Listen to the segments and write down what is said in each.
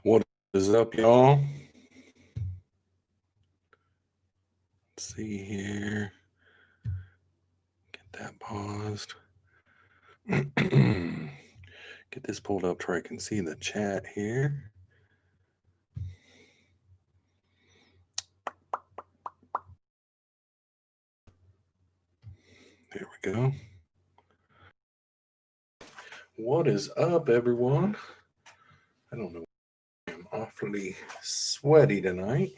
What is up, y'all? Let's see here. Get that paused. Get this pulled up so I can see the chat here. There we go. What is up, everyone? I don't know. I'm awfully sweaty tonight.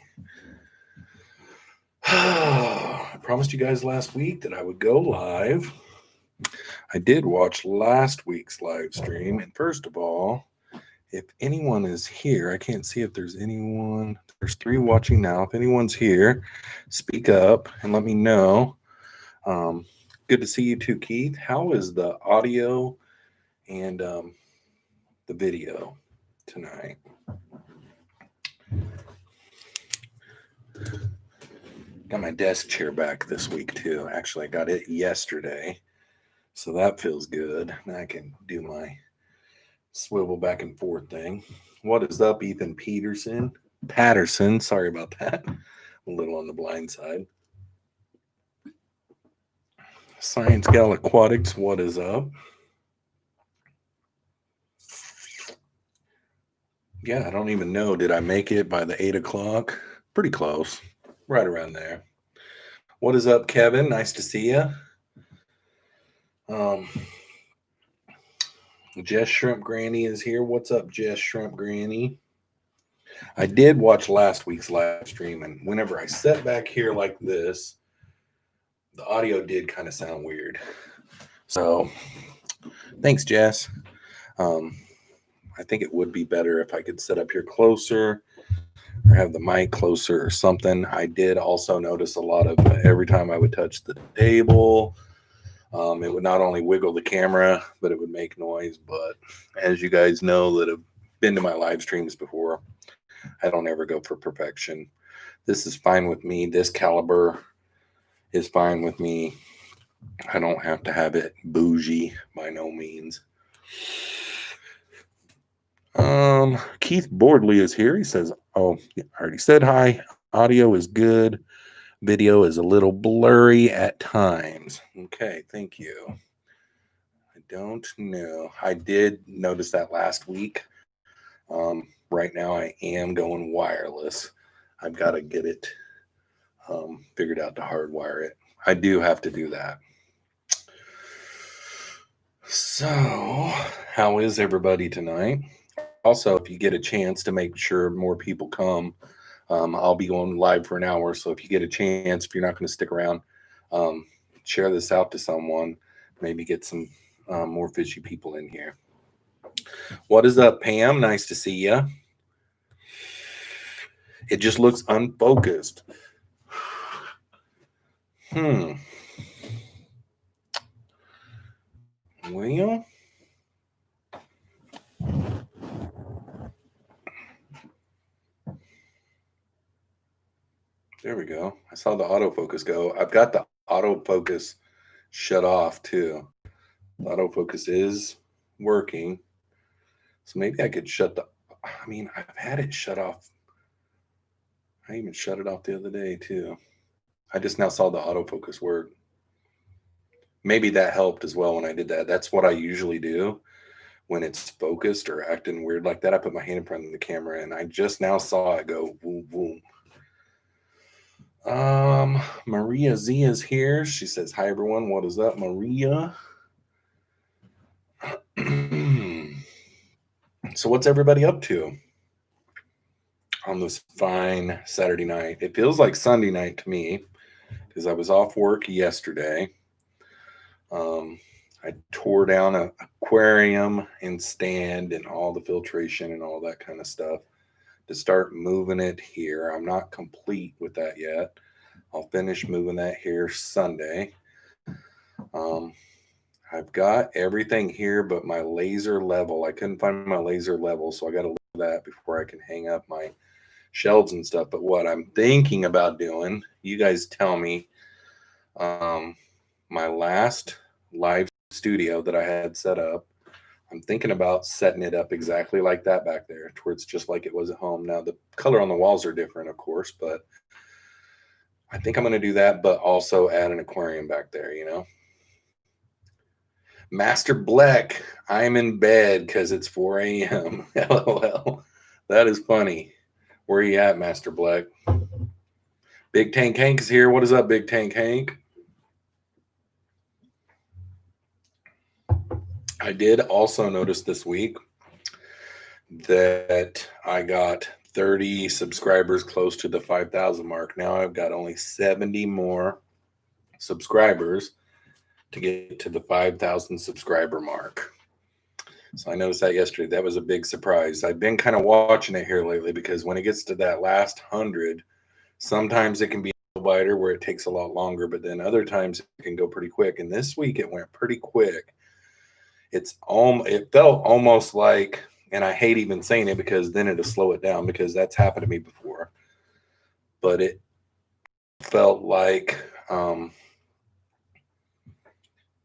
I promised you guys last week that I would go live. I did watch last week's live stream, and first of all, if anyone is here, I can't see if there's anyone. There's 3 watching now. If anyone's here, speak up and let me know. Good to see you too, Keith. How is the audio and the video tonight? Got my desk chair back this week too. Actually, I got it yesterday, so that feels good. Now I can do my swivel back and forth thing. What is up, Ethan Patterson? Sorry about that. A little on the blind side. Science Gal Aquatics, what is up? Yeah, I don't even know. Did I make it by the 8 o'clock? Pretty close. Right around there. What is up, Kevin? Nice to see you. Jess Shrimp Granny is here. What's up, Jess Shrimp Granny? I did watch last week's live stream, and whenever I sat back here like this, the audio did kind of sound weird. So, thanks, Jess. I think it would be better if I could sit up here closer or have the mic closer or something. I did also notice a lot of every time I would touch the table, it would not only wiggle the camera, but it would make noise. But as you guys know that have been to my live streams before, I don't ever go for perfection. This is fine with me. This caliber is fine with me. I don't have to have it bougie by no means. Keith Boardley is here. He says, oh, I already said hi. Audio is good. Video is a little blurry at times. Okay, thank you. I don't know. I did notice that last week. Right now I am going wireless. I've got to get it figured out to hardwire it. I do have to do that. So, how is everybody tonight? Also, if you get a chance to make sure more people come, I'll be going live for an hour. So if you get a chance, if you're not going to stick around, share this out to someone. Maybe get some more fishy people in here. What is up, Pam? Nice to see you. It just looks unfocused. Well, there we go. I saw the autofocus go. I've got the autofocus shut off too. The autofocus is working. So maybe I could shut the, I mean, I've had it shut off. I even shut it off the other day too. I just now saw the autofocus work. Maybe that helped as well when I did that. That's what I usually do when it's focused or acting weird like that. I put my hand in front of the camera and I just now saw it go boom, boom. Maria Z is here. She says, hi, everyone. What is up, Maria? So what's everybody up to on this fine Saturday night? It feels like Sunday night to me because I was off work yesterday. I tore down an aquarium and stand and all the filtration and all that kind of stuff to start moving it here. I'm not complete with that yet. I'll finish moving that here Sunday. I've got everything here but my laser level. I couldn't find my laser level, so I got to look for that before I can hang up my shelves and stuff. But what I'm thinking about doing, you guys tell me, my last live studio that I had set up, I'm thinking about setting it up exactly like that back there, towards just like it was at home. Now the color on the walls are different, of course, but I think I'm going to do that, but also add an aquarium back there, you know. Master Black, I'm in bed because it's 4 a.m. LOL. That is funny. Where are you at, Master Black? Big Tank Hank is here. What is up, Big Tank Hank? I did also notice this week that I got 30 subscribers close to the 5,000 mark. Now I've got only 70 more subscribers to get to the 5,000 subscriber mark. So I noticed that yesterday. That was a big surprise. I've been kind of watching it here lately because when it gets to that last 100, sometimes it can be a biter where it takes a lot longer, but then other times it can go pretty quick. And this week it went pretty quick. It felt almost like, and I hate even saying it because then it'll slow it down because that's happened to me before. But it felt like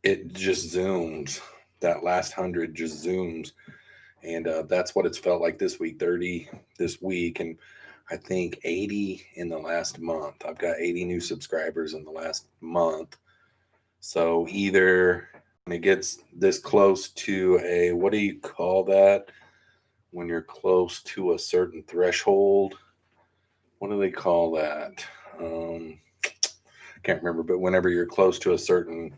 it just zooms. That last 100 just zooms. And that's what it's felt like this week, 30 this week. And I think 80 in the last month. I've got 80 new subscribers in the last month. So either when it gets this close to a, what do you call that? When you're close to a certain threshold, what do they call that? Can't remember, but whenever you're close to a certain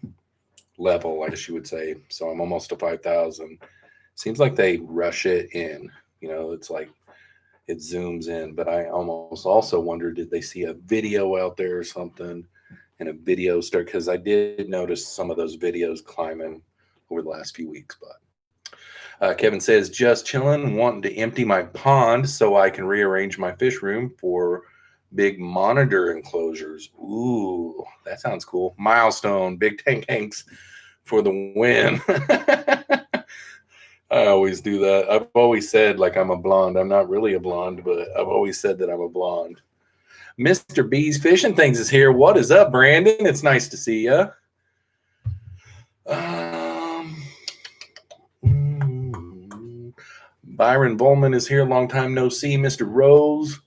level, I guess you would say. So I'm almost to 5,000. Seems like they rush it in. You know, it's like it zooms in. But I almost also wonder, did they see a video out there or something? And a video start, because I did notice some of those videos climbing over the last few weeks. But Kevin says, just chilling, wanting to empty my pond so I can rearrange my fish room for big monitor enclosures. Ooh, that sounds cool. Milestone, Big Tank Hanks for the win. I always do that. I've always said like I'm a blonde. I'm not really a blonde, but I've always said that I'm a blonde. Mr. B's Fishing Things is here. What is up, Brandon? It's nice to see you. Byron Bowman is here. Long time no see. Mr. Rose,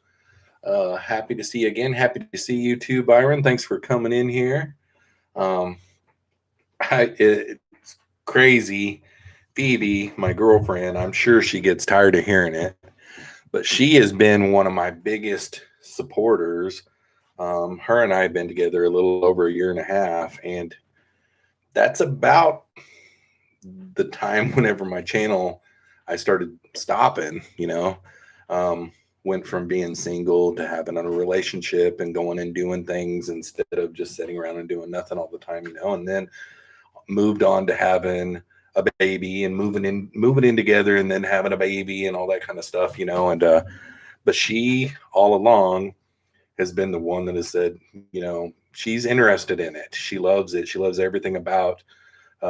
happy to see you again. Happy to see you too, Byron. Thanks for coming in here. It's crazy. Phoebe, my girlfriend, I'm sure she gets tired of hearing it, but she has been one of my biggest supporters. Her and I have been together a little over a year and a half, and that's about the time whenever my channel, I started stopping, you know, went from being single to having a relationship and going and doing things instead of just sitting around and doing nothing all the time, you know, and then moved on to having a baby and moving in together and then having a baby and all that kind of stuff, you know. And but she all along has been the one that has said, you know, she's interested in it. She loves it. She loves everything about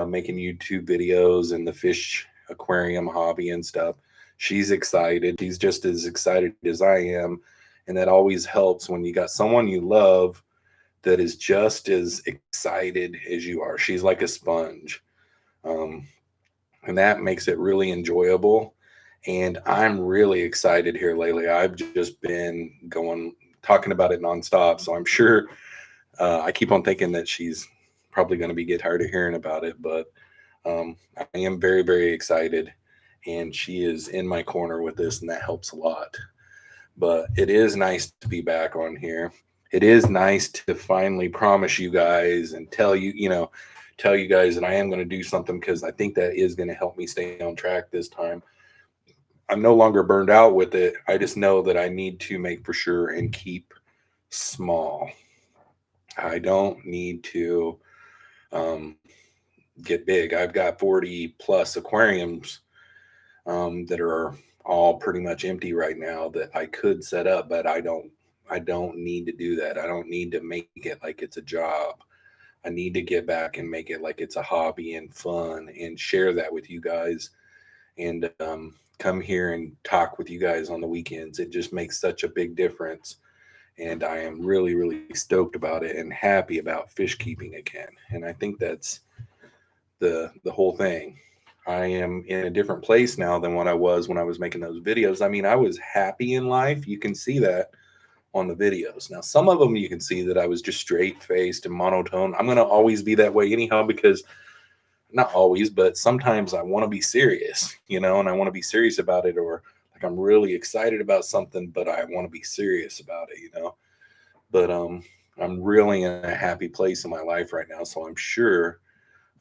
making YouTube videos and the fish aquarium hobby and stuff. She's excited. She's just as excited as I am. And that always helps when you got someone you love that is just as excited as you are. She's like a sponge. And that makes it really enjoyable. And I'm really excited here lately. I've just been talking about it nonstop. So I'm sure I keep on thinking that she's probably going to get tired of hearing about it. But I am very, very excited. And she is in my corner with this, and that helps a lot. But it is nice to be back on here. It is nice to finally promise you guys and tell you guys that I am going to do something, because I think that is going to help me stay on track this time. I'm no longer burned out with it. I just know that I need to make for sure and keep small. I don't need to get big. I've got 40 plus aquariums that are all pretty much empty right now that I could set up, but I don't need to do that. I don't need to make it like it's a job. I need to get back and make it like it's a hobby and fun and share that with you guys, and come here and talk with you guys on the weekends. It just makes such a big difference. And I am really, really stoked about it and happy about fish keeping again. And I think that's the whole thing. I am in a different place now than what I was when I was making those videos. I mean, I was happy in life. You can see that on the videos. Now, some of them you can see that I was just straight faced and monotone. I'm going to always be that way anyhow, because not always, but sometimes I want to be serious, and I want to be serious about it, or like I'm really excited about something, but I want to be serious about it. But I'm really in a happy place in my life right now, so I'm sure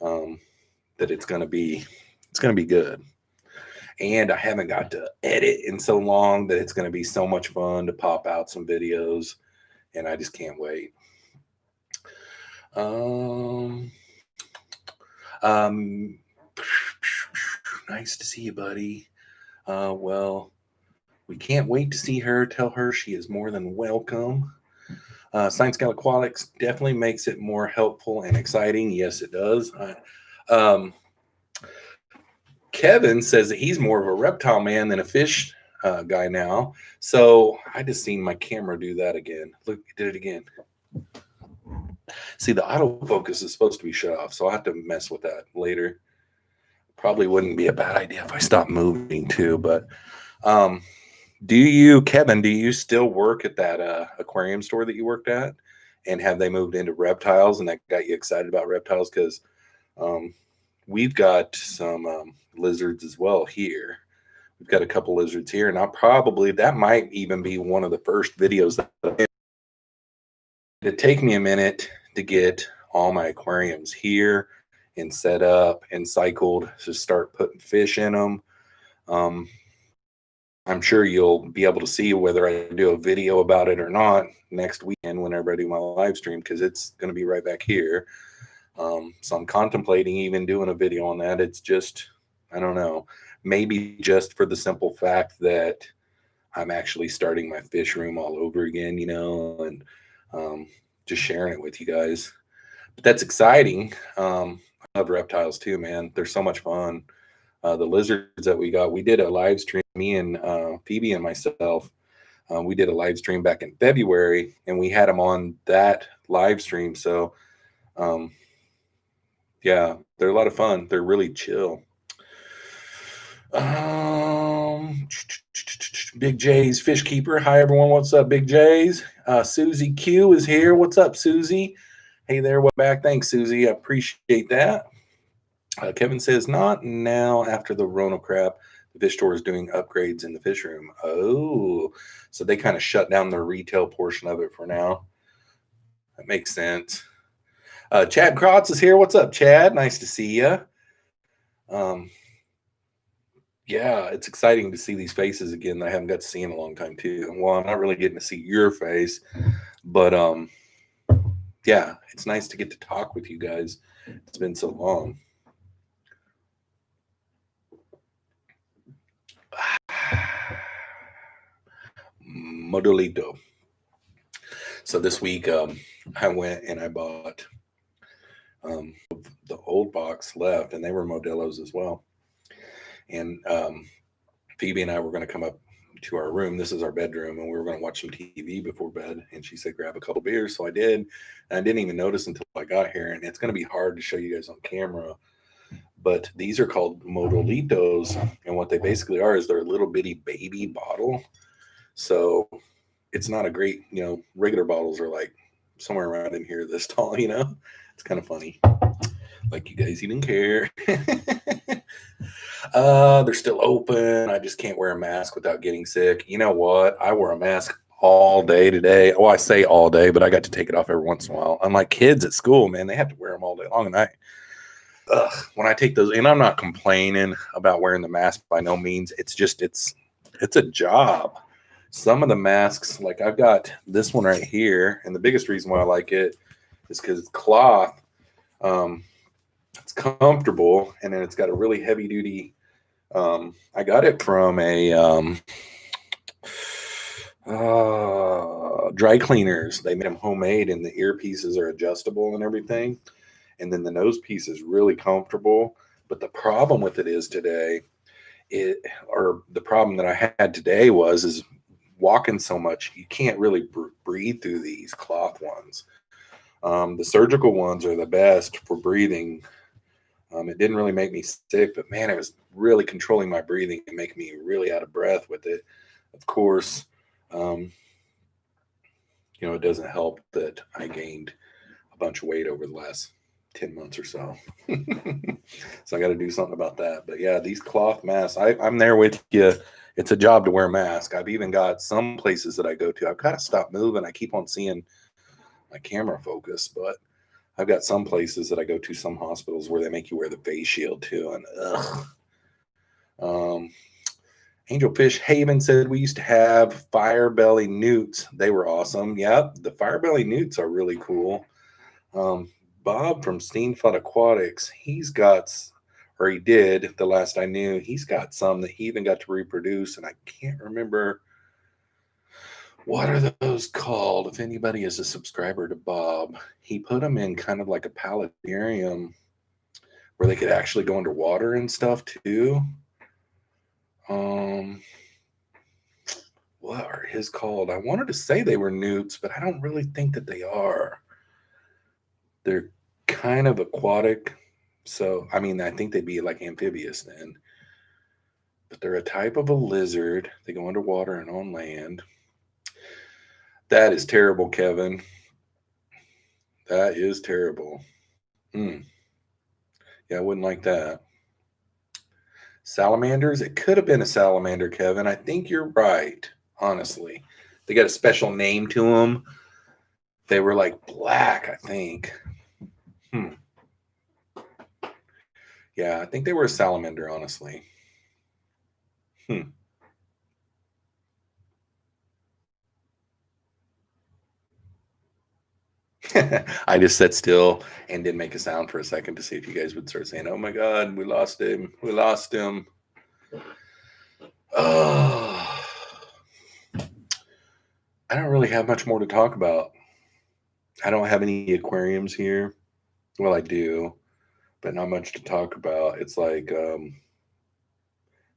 that it's going to be good. And I haven't got to edit in so long that it's going to be so much fun to pop out some videos, and I just can't wait. Nice to see you, buddy. Well, we can't wait to see her. Tell her she is more than welcome. Science Scout Aquatics definitely makes it more helpful and exciting. Yes, it does. Kevin says that he's more of a reptile man than a fish guy now. So I just seen my camera do that again. Look, it did it again. See, the autofocus is supposed to be shut off, so I'll have to mess with that later. Probably wouldn't be a bad idea if I stopped moving too. But Kevin, do you still work at that aquarium store that you worked at? And have they moved into reptiles, and that got you excited about reptiles? Because we've got some lizards as well here. We've got a couple lizards here, and that might even be one of the first videos that it'd take me a minute to get all my aquariums here and set up and cycled to start putting fish in them. I'm sure you'll be able to see whether I do a video about it or not next weekend whenever I do my live stream, because it's going to be right back here. So I'm contemplating even doing a video on that. It's just, I don't know, maybe just for the simple fact that I'm actually starting my fish room all over again, and just sharing it with you guys. But that's exciting. I love reptiles too, man. They're so much fun. The lizards that we got, we did a live stream, me and Phoebe and myself. We did a live stream back in February, and we had them on that live stream. So, yeah, they're a lot of fun. They're really chill. Big J's Fish Keeper. Hi, everyone. What's up, Big J's? Susie Q is here. What's up, Susie? Hey there. Welcome back. Thanks, Susie. I appreciate that. Kevin says, not now after the Rona crap. The fish store is doing upgrades in the fish room. Oh, so they kind of shut down the retail portion of it for now. That makes sense. Chad Krotz is here. What's up, Chad? Nice to see you. Yeah, it's exciting to see these faces again that I haven't got to see in a long time too. Well, I'm not really getting to see your face, but yeah, it's nice to get to talk with you guys. It's been so long. Modelito. So this week I went and I bought the old box left, and they were Modelos as well. And Phoebe and I were going to come up to our room. This is our bedroom, and we were going to watch some TV before bed. And she said, grab a couple beers. So I did. And I didn't even notice until I got here. And it's going to be hard to show you guys on camera. But these are called Modelitos. And what they basically are is they're a little bitty baby bottle. So it's not a great, regular bottles are like somewhere around in here this tall, It's kind of funny. Like you guys even care. They're still open. I just can't wear a mask without getting sick. You know what? I wore a mask all day today. Well, I say all day, but I got to take it off every once in a while. Unlike kids at school, man, they have to wear them all day long. And when I take those, and I'm not complaining about wearing the mask by no means. It's just, it's a job. Some of the masks, like I've got this one right here, and the biggest reason why I like it is because it's cloth. It's comfortable, and then it's got a really heavy duty. I got it from a dry cleaners. They made them homemade, and the earpieces are adjustable and everything. And then the nose piece is really comfortable. But the problem with it is the problem that I had today is walking so much, you can't really breathe through these cloth ones. The surgical ones are the best for breathing. It didn't really make me sick, but man, it was really controlling my breathing and making me really out of breath with it. Of course, um, it doesn't help that I gained a bunch of weight over the last 10 months or so. So I got to do something about that. But yeah, these cloth masks, I'm there with you. It's a job to wear a mask. I've even got some places that I go to. I've got to stop moving. I keep on seeing my camera focus, but I've got some places that I go to, some hospitals where they make you wear the face shield too. And ugh. Angel Fish Haven said we used to have fire belly newts. They were awesome. Yep, the fire belly newts are really cool. Um, Bob from Steenfeld Aquatics, he's got, or he did the last I knew, he's got some that he even got to reproduce, and I can't remember what are those called. If anybody is a subscriber to Bob, he put them in kind of like a paludarium where they could actually go underwater and stuff too. What are his called? I wanted to say they were newts, but I don't really think that they are. They're kind of aquatic. So, I mean, I think they'd be like amphibious then. But they're a type of a lizard. They go underwater and on land. That is terrible, Kevin. That is terrible. Yeah, I wouldn't like that. Salamanders? It could have been a salamander, Kevin. I think you're right, honestly. They got a special name to them. They were like black, I think. Yeah, I think they were a salamander, honestly. I just sat still and didn't make a sound for a second to see if you guys would start saying, "Oh my God, we lost him. We lost him." Oh, I don't really have much more to talk about. I don't have any aquariums here. Well, I do, but not much to talk about. It's like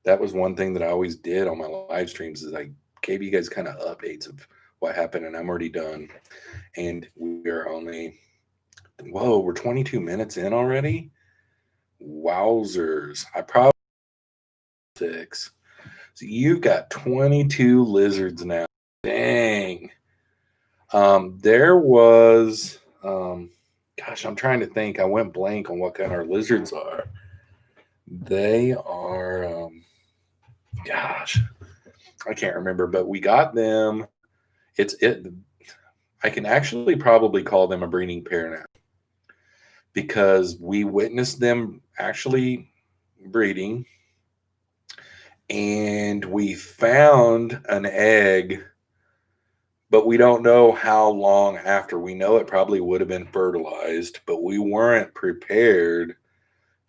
that was one thing that I always did on my live streams is I gave you guys kind of updates of what happened, and I'm already done. And we're only, whoa, we're 22 minutes in already. Wowzers! I probably 6. So you've got 22 lizards now. Dang. There was, gosh, I'm trying to think. I went blank on what kind our lizards are. They are, gosh, I can't remember, but we got them. I can actually probably call them a breeding pair now because we witnessed them actually breeding, and we found an egg, but we don't know how long after. We know it probably would have been fertilized, but we weren't prepared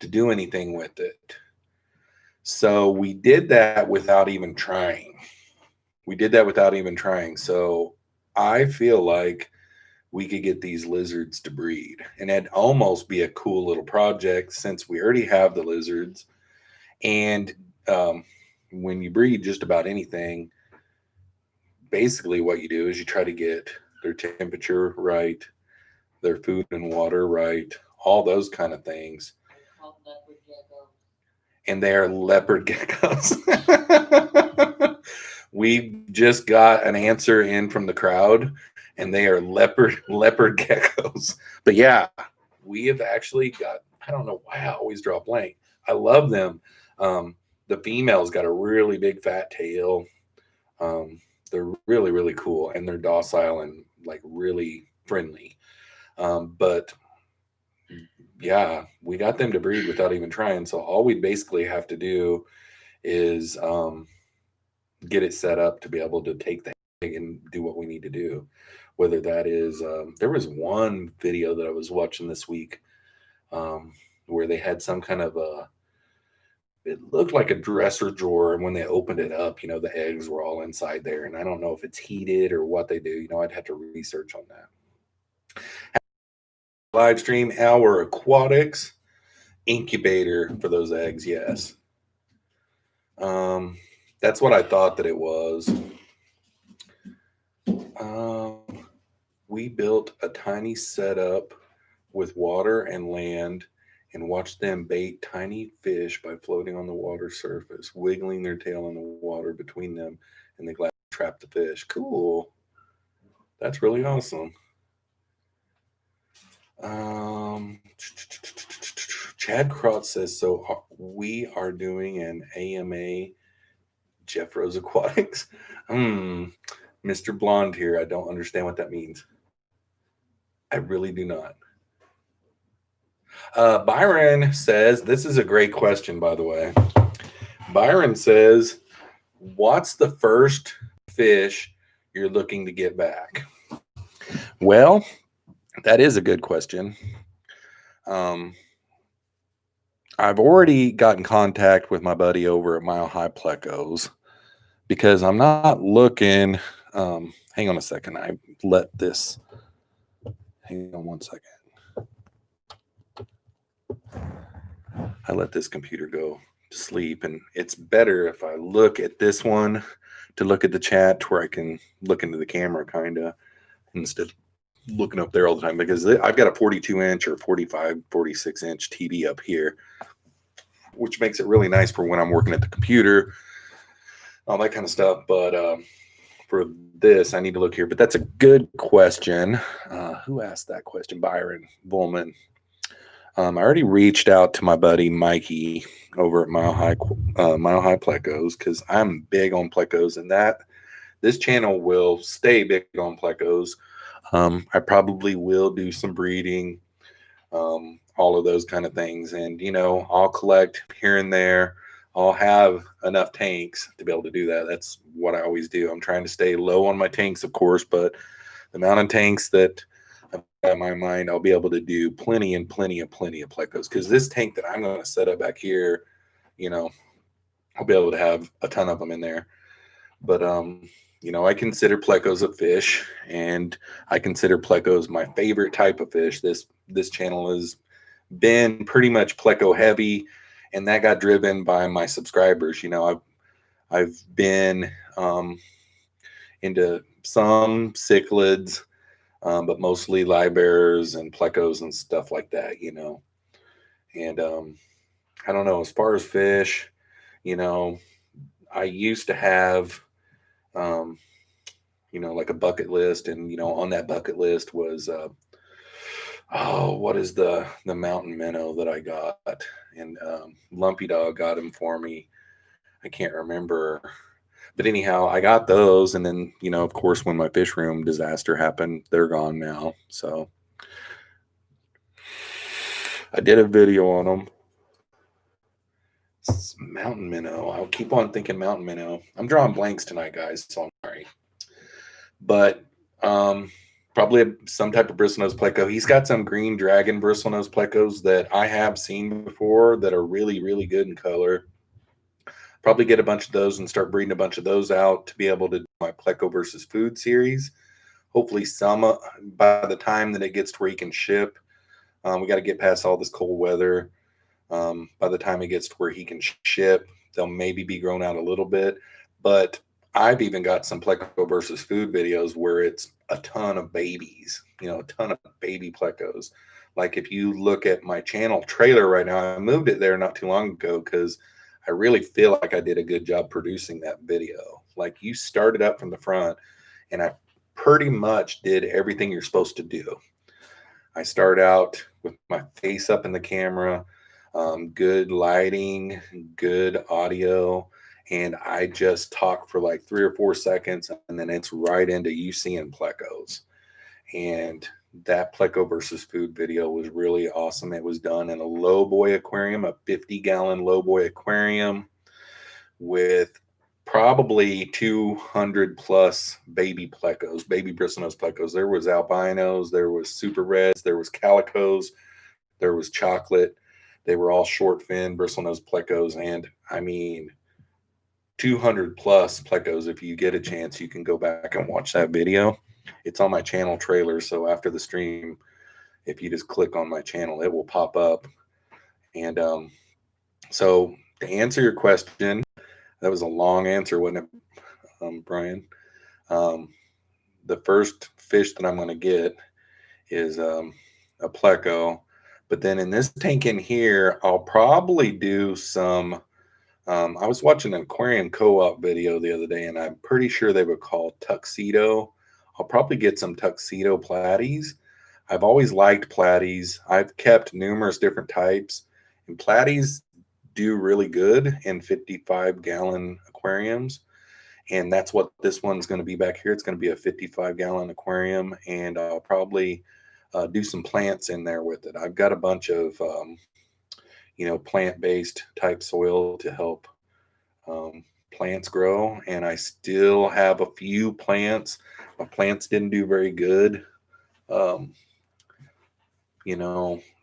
to do anything with it. So we did that without even trying. So I feel like we could get these lizards to breed, and it'd almost be a cool little project since we already have the lizards. And when you breed just about anything, basically what you do is you try to get their temperature right, their food and water right, all those kind of things. And they are leopard geckos. We just got an answer in from the crowd, and they are leopard geckos. But yeah, we have actually got, I don't know why I always draw a blank. I love them. The female's got a really big fat tail. They're really, really cool, and they're docile and like really friendly. But yeah, we got them to breed without even trying. So all we basically have to do is get it set up to be able to take the egg and do what we need to do. Whether that is, there was one video that I was watching this week where they had some kind of it looked like a dresser drawer, and when they opened it up, the eggs were all inside there. And I don't know if it's heated or what they do. I'd have to research on that. Live stream our aquatics incubator for those eggs. Yes. That's what I thought that it was. We built a tiny setup with water and land and watch them bait tiny fish by floating on the water surface, wiggling their tail in the water between them, and they gladly trap the fish. Cool. That's really awesome. Chad Krotz says, so we are doing an AMA Jeffroz Aquatics. Mr. Blonde here, I don't understand what that means. I really do not. Byron says, this is a great question, by the way. Byron says, what's the first fish you're looking to get back? Well, that is a good question. I've already got in contact with my buddy over at Mile High Plecos because I'm not looking. Hang on a second. Hang on one second. I let this computer go to sleep, and it's better if I look at this one to look at the chat where I can look into the camera kind of instead of looking up there all the time, because I've got a 42-inch or 45, 46-inch TV up here, which makes it really nice for when I'm working at the computer, all that kind of stuff. But for this, I need to look here. But that's a good question. Who asked that question? Byron Volman. I already reached out to my buddy Mikey over at Mile High Plecos, because I'm big on plecos, and this channel will stay big on plecos. I probably will do some breeding, all of those kind of things, and I'll collect here and there. I'll have enough tanks to be able to do that. That's what I always do. I'm trying to stay low on my tanks, of course, but the amount of tanks that I've got in my mind, I'll be able to do plenty of plecos, because this tank that I'm going to set up back here, I'll be able to have a ton of them in there. But I consider plecos a fish, and I consider plecos my favorite type of fish. This channel has been pretty much pleco heavy, and that got driven by my subscribers. I've been into some cichlids, but mostly livebearers and plecos and stuff like that, And I don't know, as far as fish, I used to have like a bucket list, and on that bucket list was what is the mountain minnow that I got, and Lumpy Dog got him for me. I can't remember, but anyhow, I got those, and then of course, when my fish room disaster happened, they're gone now. So I did a video on them. Mountain minnow. I'll keep on thinking mountain minnow. I'm drawing blanks tonight, guys, so I'm sorry. But probably some type of bristlenose pleco. He's got some green dragon bristlenose plecos that I have seen before that are really, really good in color. Probably get a bunch of those and start breeding a bunch of those out to be able to do my pleco versus food series. Hopefully some by the time that it gets to where he can ship. We got to get past all this cold weather. By the time it gets to where he can ship, they'll maybe be grown out a little bit. But I've even got some pleco versus food videos where it's a ton of babies, a ton of baby plecos. Like if you look at my channel trailer right now, I moved it there not too long ago because I really feel like I did a good job producing that video. Like you started up from the front, and I pretty much did everything you're supposed to do. I start out with my face up in the camera, good lighting, good audio, and I just talk for like 3 or 4 seconds, and then it's right into you seeing plecos. And that pleco versus food video was really awesome. It was done in a low boy aquarium, a 50-gallon low boy aquarium with probably 200 plus baby plecos, baby bristlenose plecos. There was albinos, there was super reds, there was calicos, there was chocolate. They were all short fin bristlenose plecos, and I mean 200 plus plecos. If you get a chance, you can go back and watch that video. It's on my channel trailer, so after the stream, if you just click on my channel, it will pop up. And so to answer your question, that was a long answer, wasn't it, Brian? The first fish that I'm going to get is a pleco, But then in this tank in here, I'll probably do some. I was watching an aquarium co-op video the other day, and I'm pretty sure they were called tuxedo. I'll probably get some tuxedo platies. I've always liked platies. I've kept numerous different types, and platies do really good in 55-gallon aquariums. And that's what this one's going to be back here. It's going to be a 55-gallon aquarium, and I'll probably do some plants in there with it. I've got a bunch of plant-based type soil to help plants grow, and I still have a few plants. My plants didn't do very good,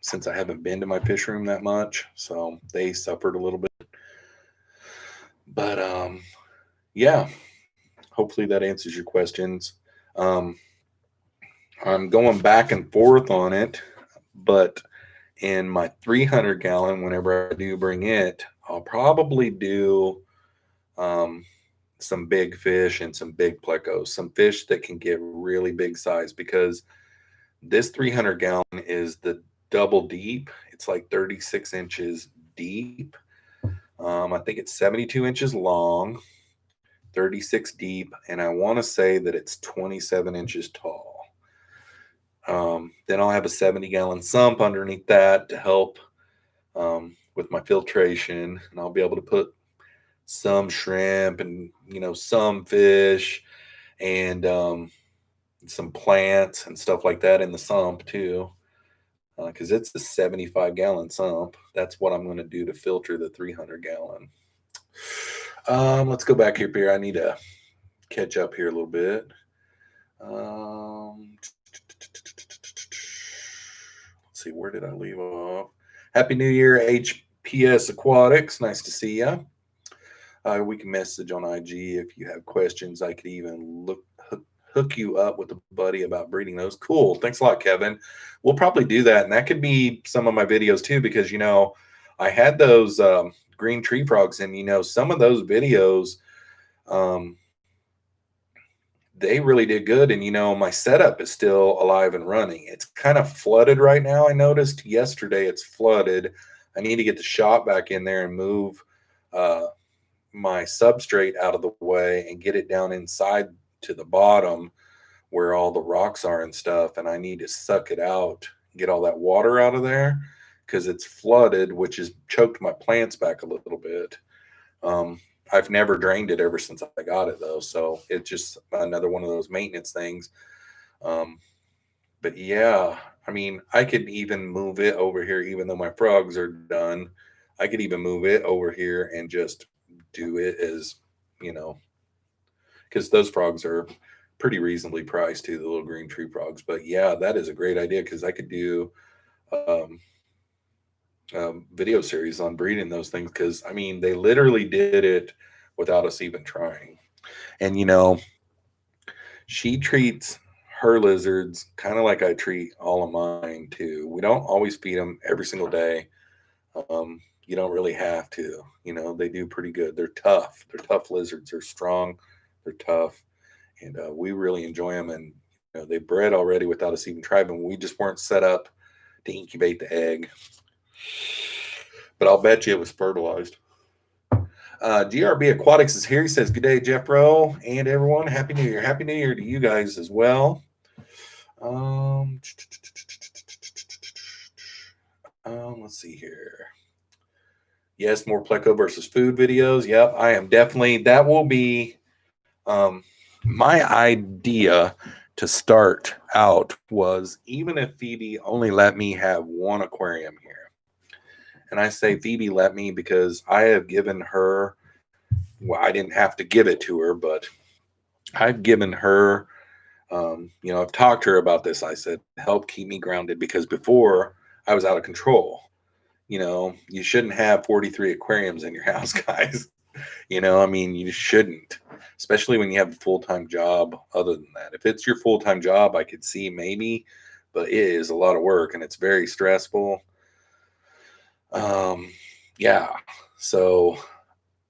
since I haven't been to my fish room that much, so they suffered a little bit. But yeah, hopefully that answers your questions. I'm going back and forth on it, but in my 300 gallon, whenever I do bring it, I'll probably do some big fish and some big plecos, some fish that can get really big size, because this 300 gallon is the double deep. It's like 36 inches deep. I think it's 72 inches long, 36 deep, and I want to say that it's 27 inches tall. Then I'll have a 70-gallon sump underneath that to help with my filtration, and I'll be able to put some shrimp and some fish and some plants and stuff like that in the sump too, because it's a 75-gallon sump. That's what I'm going to do to filter the 300-gallon. Let's go back here. I need to catch up here a little bit. Let's see, where did I leave off? Happy New Year, HPS Aquatics. Nice to see you. We can message on IG if you have questions. I could even hook you up with a buddy about breeding those. Cool. Thanks a lot, Kevin. We'll probably do that, and that could be some of my videos too, because I had those green tree frogs, and some of those videos, they really did good. And my setup is still alive and running. It's kind of flooded right now. I noticed yesterday it's flooded. I need to get the shop back in there and move my substrate out of the way and get it down inside to the bottom where all the rocks are and stuff. And I need to suck it out, get all that water out of there, because it's flooded, which has choked my plants back a little bit. I've never drained it ever since I got it, though, so it's just another one of those maintenance things. But yeah, I could even move it over here, even though my frogs are done. I could even move it over here and just do it as, because those frogs are pretty reasonably priced too, the little green tree frogs. But yeah, that is a great idea, because I could do video series on breeding those things, because they literally did it without us even trying. And she treats her lizards kind of like I treat all of mine too. We don't always feed them every single day. You don't really have to. They do pretty good. They're tough. They're tough lizards. They're strong. They're tough, and we really enjoy them. And they bred already without us even trying them. We just weren't set up to incubate the egg. But I'll bet you it was fertilized. GRB Aquatics is here. He says, "Good day, Jeffro, and everyone. Happy New Year. Happy New Year to you guys as well." Let's see here. Yes, more Pleco versus food videos. Yep, I am definitely. That will be my idea to start out, was even if Phoebe only let me have one aquarium here. And I say Phoebe let me because I have given her, well, I didn't have to give it to her, but I've given her, I've talked to her about this. I said, help keep me grounded, because before I was out of control. You shouldn't have 43 aquariums in your house, guys. You shouldn't, especially when you have a full-time job. Other than that, if it's your full-time job, I could see maybe, but it is a lot of work and it's very stressful. Yeah, so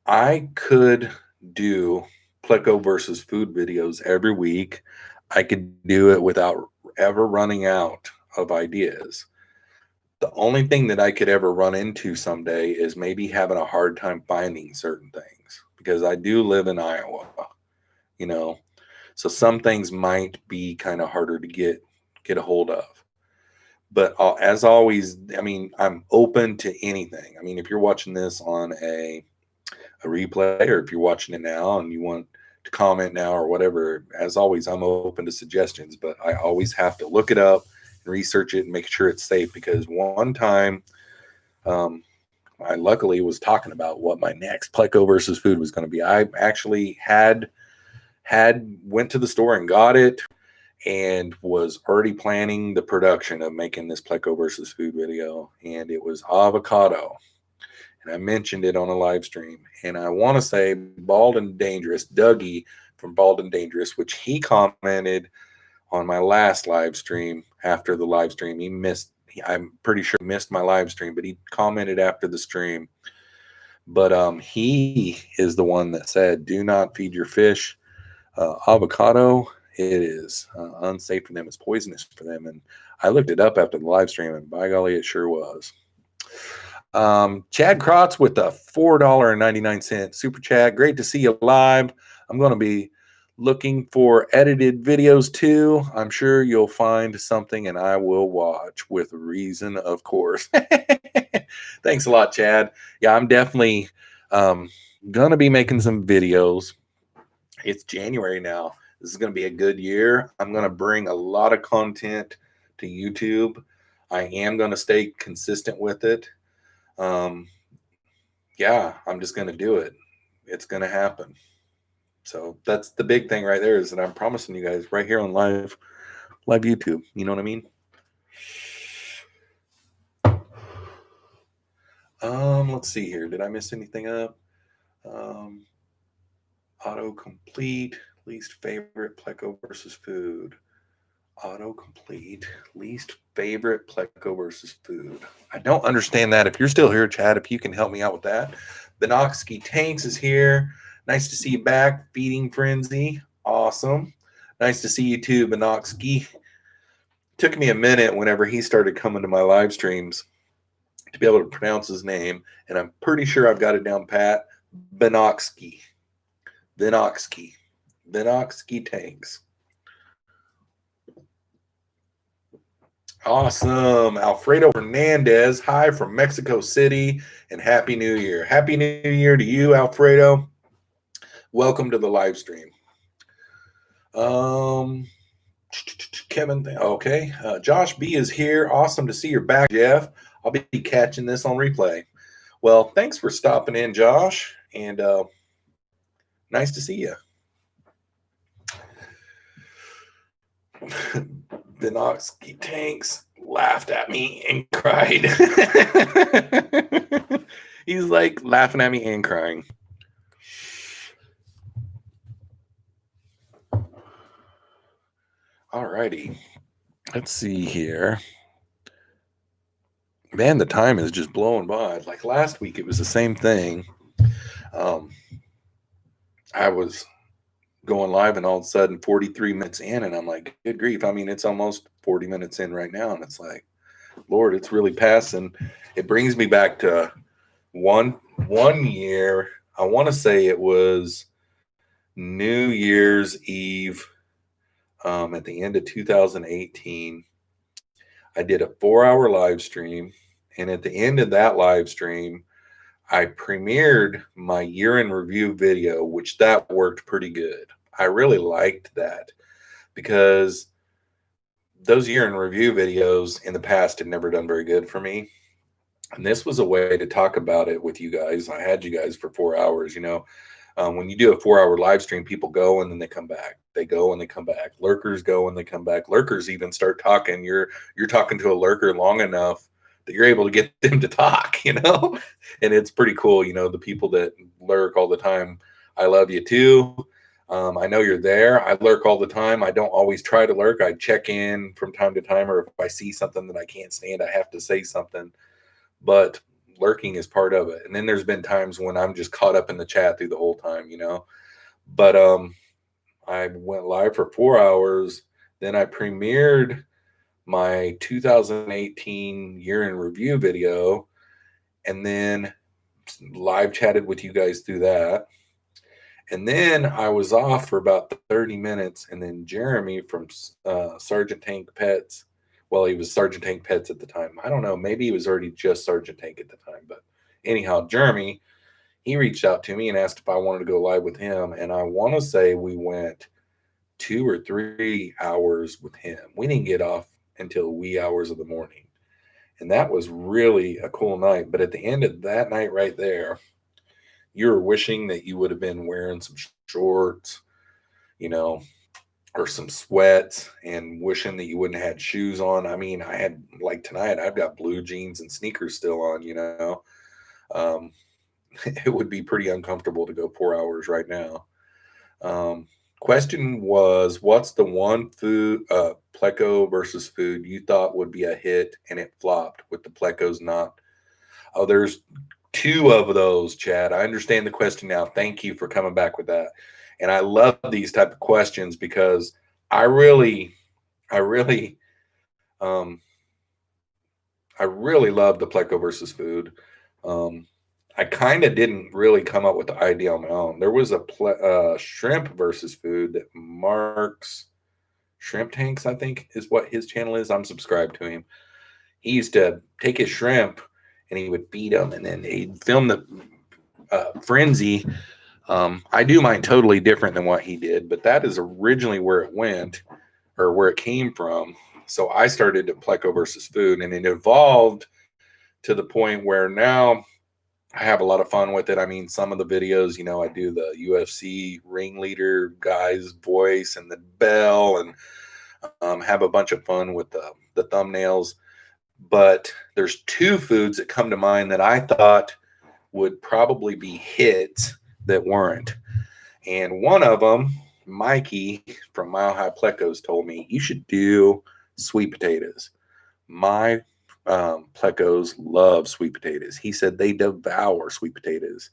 I could do Pleco versus food videos every week. I could do it without ever running out of ideas. The only thing that I could ever run into someday is maybe having a hard time finding certain things, because I do live in Iowa, you know, so some things might be kind of harder to get a hold of. But as always, I mean, I'm open to anything. I mean, if you're watching this on a replay, or if you're watching it now and you want to comment now or whatever, as always, I'm open to suggestions, but I always have to look it up and research it and make sure it's safe, because one time I luckily was talking about what my next Pleco versus food was going to be. I actually had went to the store and got it, and was already planning the production of making this Pleco versus food video, and it was avocado. And I mentioned it on a live stream. And I want to say Bald and Dangerous, Dougie from Bald and Dangerous, which he commented on my last live stream after the live stream. I'm pretty sure he missed my live stream, but he commented after the stream. But he is the one that said, do not feed your fish avocado. It is unsafe for them. It's poisonous for them. And I looked it up after the live stream, and by golly, it sure was. Chad Krotz with a $4.99 super chat. Great to see you live. I'm going to be looking for edited videos too. I'm sure you'll find something and I will watch with reason, of course. Thanks a lot, Chad. Yeah, I'm definitely going to be making some videos. It's January now. This is going to be a good year. I'm going to bring a lot of content to YouTube. I am going to stay consistent with it. Yeah, I'm just going to do it. It's going to happen. So that's the big thing right there, is that I'm promising you guys right here on live YouTube. You know what I mean? Let's see here. Did I miss anything up? Autocomplete, least favorite Pleco versus food. Autocomplete, least favorite Pleco versus food. I don't understand that. If you're still here, Chad, if you can help me out with that. Benoxky Tanks is here. Nice to see you back. Feeding Frenzy. Awesome. Nice to see you too, Benoxky. Took me a minute whenever he started coming to my live streams to be able to pronounce his name, and I'm pretty sure I've got it down pat. Benoxky. Benoxky Tanks. Awesome. Alfredo Hernandez, hi from Mexico City, and Happy New Year. Happy New Year to you, Alfredo. Welcome to the live stream. Kevin, okay. Josh B is here. Awesome to see you're back, Jeff. I'll be catching this on replay. Well, thanks for stopping in, Josh, and nice to see you. Benoxky Tanks laughed at me and cried. He's like laughing at me and crying. Alrighty. Let's see here. Man, the time is just blowing by. Like last week, it was the same thing. I was going live, and all of a sudden 43 minutes in, and I'm like, good grief. I mean, it's almost 40 minutes in right now, and it's like, Lord, it's really passing. It brings me back to one year. I want to say it was New Year's Eve at the end of 2018. I did a 4-hour live stream, and at the end of that live stream, I premiered my year in review video, which that worked pretty good. I really liked that, because those year in review videos in the past had never done very good for me. And this was a way to talk about it with you guys. I had you guys for 4 hours. You know, when you do a 4-hour live stream, people go and then they come back. They go and they come back. Lurkers go and they come back. Lurkers even start talking. You're talking to a lurker long enough that you're able to get them to talk, you know? And it's pretty cool. You know, the people that lurk all the time, I love you too. I know you're there. I lurk all the time. I don't always try to lurk. I check in from time to time, or if I see something that I can't stand, I have to say something. But lurking is part of it. And then there's been times when I'm just caught up in the chat through the whole time, you know? But I went live for 4 hours. Then I premiered my 2018 year in review video, and then live chatted with you guys through that. And then I was off for about 30 minutes, and then Jeremy from Sergeant Tank Pets, well, he was Sergeant Tank Pets at the time. I don't know, maybe he was already just Sergeant Tank at the time. But anyhow, Jeremy, he reached out to me and asked if I wanted to go live with him. And I want to say we went 2 or 3 hours with him. We didn't get off until wee hours of the morning. And that was really a cool night. But at the end of that night right there, you were wishing that you would have been wearing some shorts, or some sweats, and wishing that you wouldn't have had shoes on. I mean, I had, like tonight, I've got blue jeans and sneakers still on. It would be pretty uncomfortable to go 4 hours right now. Question was, what's the one food, Pleco versus food, you thought would be a hit and it flopped with the Plecos not? Oh, there's 2 of those, Chad. I understand the question now. Thank you for coming back with that. And I love these type of questions because I really love the Pleco versus food. I kind of didn't really come up with the idea on my own. There was a shrimp versus food that Mark's Shrimp Tanks, I think, is what his channel is. I'm subscribed to him. He used to take his shrimp and he would feed them, and then he'd film the frenzy. I do mine totally different than what he did, but that is originally where it went, or where it came from. So I started at Pleco versus food, and it evolved to the point where now I have a lot of fun with it. I mean, some of the videos, I do the UFC ringleader guy's voice and the bell, and have a bunch of fun with the thumbnails. But there's 2 foods that come to mind that I thought would probably be hits that weren't. And one of them, Mikey from Mile High Plecos, told me, you should do sweet potatoes. My Plecos love sweet potatoes. He said they devour sweet potatoes.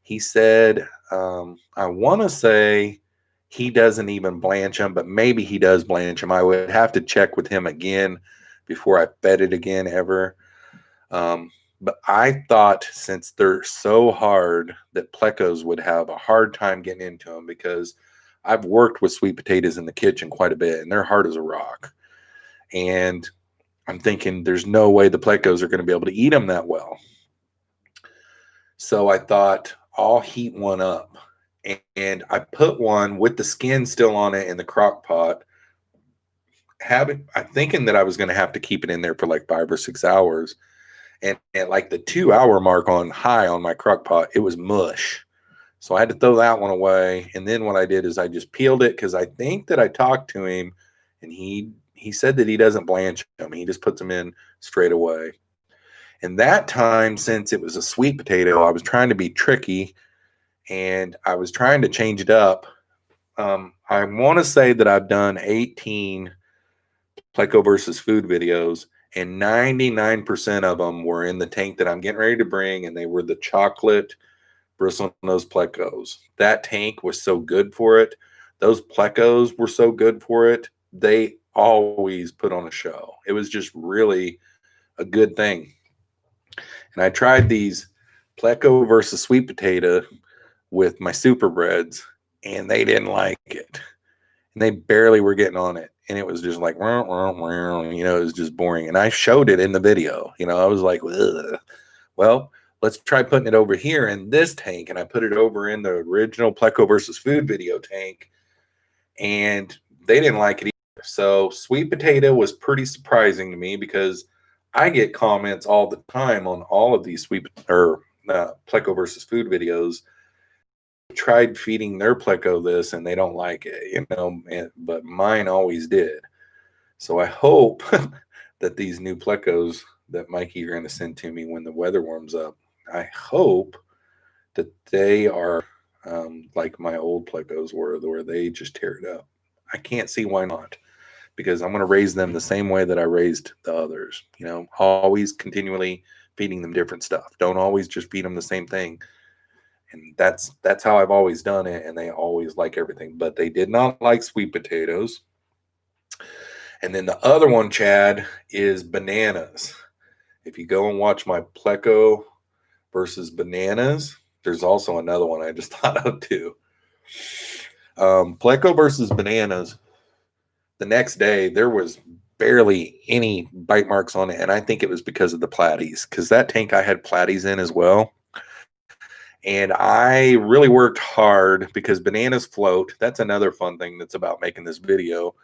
He said, I want to say he doesn't even blanch them, but maybe he does blanch them. I would have to check with him again before I fed it again ever. But I thought, since they're so hard, that Plecos would have a hard time getting into them, because I've worked with sweet potatoes in the kitchen quite a bit, and they're hard as a rock. And I'm thinking there's no way the Plecos are going to be able to eat them that well. So I thought, I'll heat one up. And I put one with the skin still on it in the crock pot. I'm thinking that I was going to have to keep it in there for like 5 or 6 hours. And at like the 2-hour mark on high on my crock pot, it was mush. So I had to throw that one away. And then what I did is I just peeled it, because I think that I talked to him, and he said that he doesn't blanch them. He just puts them in straight away. And that time, since it was a sweet potato, I was trying to be tricky, and I was trying to change it up. I want to say that I've done 18 Pleco versus food videos, and 99% of them were in the tank that I'm getting ready to bring, and they were the chocolate bristlenose Plecos. That tank was so good for it. Those Plecos were so good for it. They always put on a show. It was just really a good thing. And I tried these Pleco versus sweet potato with my super breads, and they didn't like it. And they barely were getting on it. And it was just like, it was just boring. And I showed it in the video. I was like, ugh. Well, let's try putting it over here in this tank. And I put it over in the original Pleco versus food video tank, and they didn't like it either. So sweet potato was pretty surprising to me, because I get comments all the time on all of these Pleco versus food videos. Tried feeding their Pleco this, and they don't like it, but mine always did. So I hope that these new Plecos that Mikey you're going to send to me when the weather warms up, I hope that they are like my old Plecos were, where they just tear it up. I can't see why not, because I'm going to raise them the same way that I raised the others. Always continually feeding them different stuff. Don't always just feed them the same thing. And that's how I've always done it, and they always like everything. But they did not like sweet potatoes. And then the other one, Chad, is bananas. If you go and watch my Pleco versus bananas, there's also another one I just thought of too. Pleco versus bananas. The next day, there was barely any bite marks on it, and I think it was because of the platies, because that tank I had platies in as well. And I really worked hard because bananas float. That's another fun thing that's about making this video.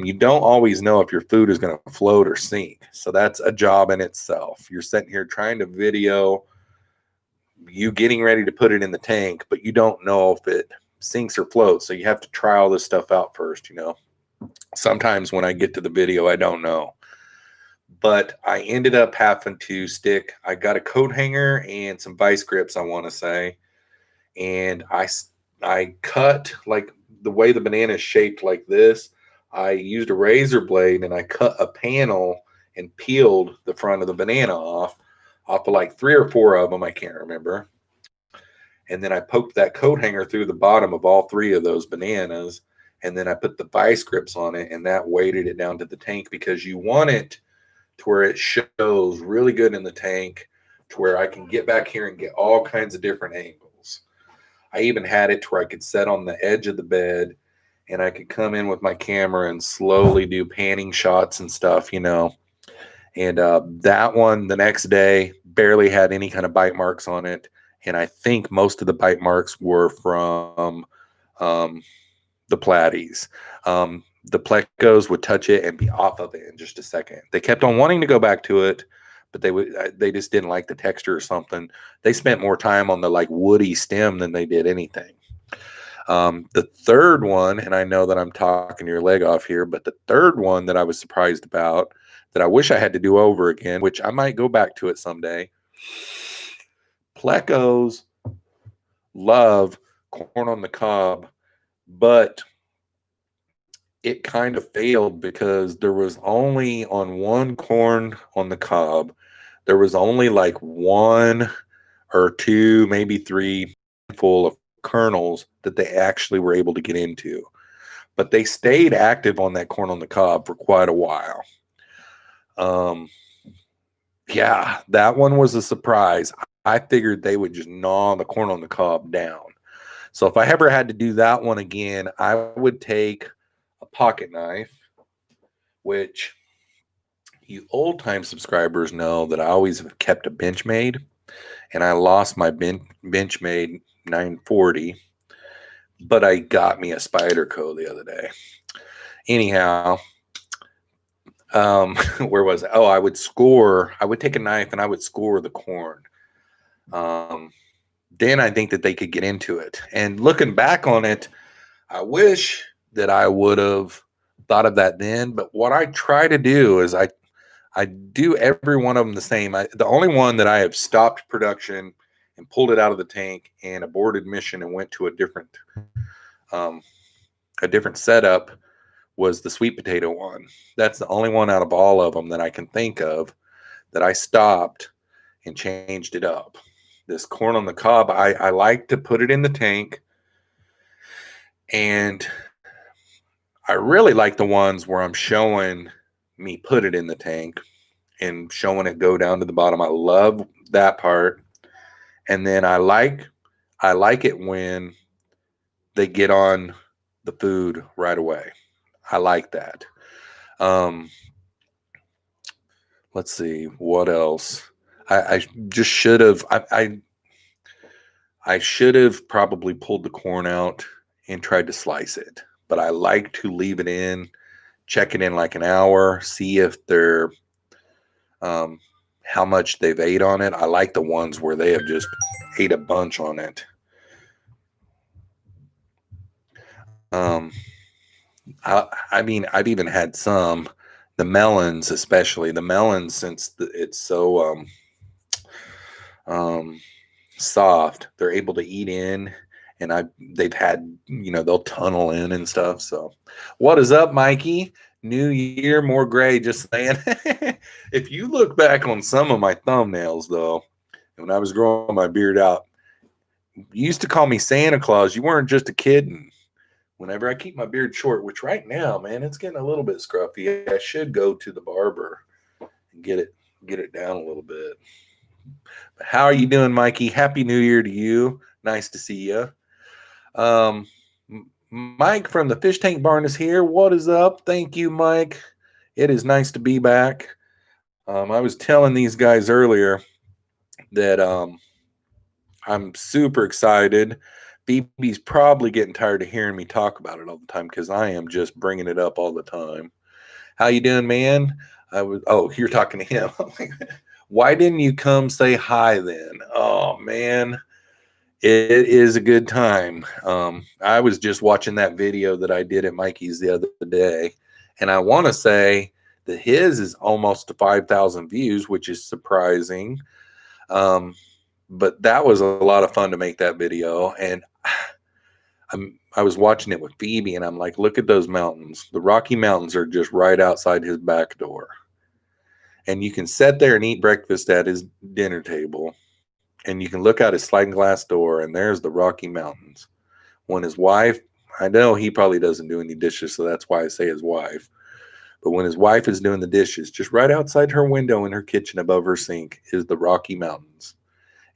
You don't always know if your food is going to float or sink. So that's a job in itself. You're sitting here trying to video you getting ready to put it in the tank, but you don't know if it sinks or floats. So you have to try all this stuff out first, you know. Sometimes when I get to the video, I don't know. But I ended up having to stick, I got a coat hanger and some vice grips, I want to say. And I cut, like the way the banana is shaped like this, I used a razor blade and I cut a panel and peeled the front of the banana off of like 3 or 4 of them, I can't remember. And then I poked that coat hanger through the bottom of all 3 of those bananas. And then I put the vice grips on it, and that weighted it down to the tank, because you want it to where it shows really good in the tank, to where I can get back here and get all kinds of different angles. I even had it to where I could set on the edge of the bed and I could come in with my camera and slowly do panning shots and stuff, you know. And that one, the next day, barely had any kind of bite marks on it. And I think most of the bite marks were from the platies. The plecos would touch it and be off of it in just a second. They kept on wanting to go back to it, but they just didn't like the texture or something. They spent more time on the like woody stem than they did anything. The third one, and I know that I'm talking your leg off here, but the third one that I was surprised about, that I wish I had to do over again, which I might go back to it someday. Plecos love corn on the cob, but it kind of failed because there was only on one corn on the cob, there was only like 1 or 2, maybe 3 full of kernels that they actually were able to get into. But they stayed active on that corn on the cob for quite a while. Yeah, that one was a surprise. I figured they would just gnaw the corn on the cob down. So if I ever had to do that one again, I would take a pocket knife, which you old time subscribers know that I always have kept a Benchmade, and I lost my Benchmade 940, but I got me a Spyderco the other day. Anyhow, where was it? Oh, I would take a knife and I would score the corn. Then I think that they could get into it. And looking back on it, I wish that I would have thought of that then. But what I try to do is I do every one of them the same. The only one that I have stopped production and pulled it out of the tank and aborted mission and went to a different setup was the sweet potato one. That's the only one out of all of them that I can think of that I stopped and changed it up. This corn on the cob, I like to put it in the tank, and I really like the ones where I'm showing me put it in the tank and showing it go down to the bottom. I love that part. And then I like it when they get on the food right away. I like that. Let's see what else. I just should have. I should have probably pulled the corn out and tried to slice it, but I like to leave it in, check it in like an hour, see if they're how much they've ate on it. I like the ones where they have just ate a bunch on it. I mean, I've even had some, the melons, especially the melons, since it's so soft, they're able to eat in, and they've had, you know, they'll tunnel in and stuff. So what is up, Mikey? New year, more gray, just saying. If you look back on some of my thumbnails, though, when I was growing my beard out, you used to call me Santa Claus. You weren't just a kid. And whenever I keep my beard short, which right now, man, it's getting a little bit scruffy. I should go to the barber and get it down a little bit. But how are you doing, Mikey? Happy New Year to you. Nice to see you. Mike from the Fish Tank Barn is here. What is up? Thank you, Mike. It is nice to be back. I was telling these guys earlier that I'm super excited. BB's probably getting tired of hearing me talk about it all the time because I am just bringing it up all the time. How you doing, man? You're talking to him. Why didn't you come say hi then? Oh, man. It is a good time. I was just watching that video that I did at Mikey's the other day, and I want to say that his is almost to 5,000 views, which is surprising. But that was a lot of fun to make that video, and I was watching it with Phoebe, and I'm like, look at those mountains. The Rocky Mountains are just right outside his back door, and you can sit there and eat breakfast at his dinner table. And you can look out his sliding glass door, and there's the Rocky Mountains. When his wife, I know he probably doesn't do any dishes, so that's why I say his wife. But when his wife is doing the dishes, just right outside her window in her kitchen above her sink is the Rocky Mountains.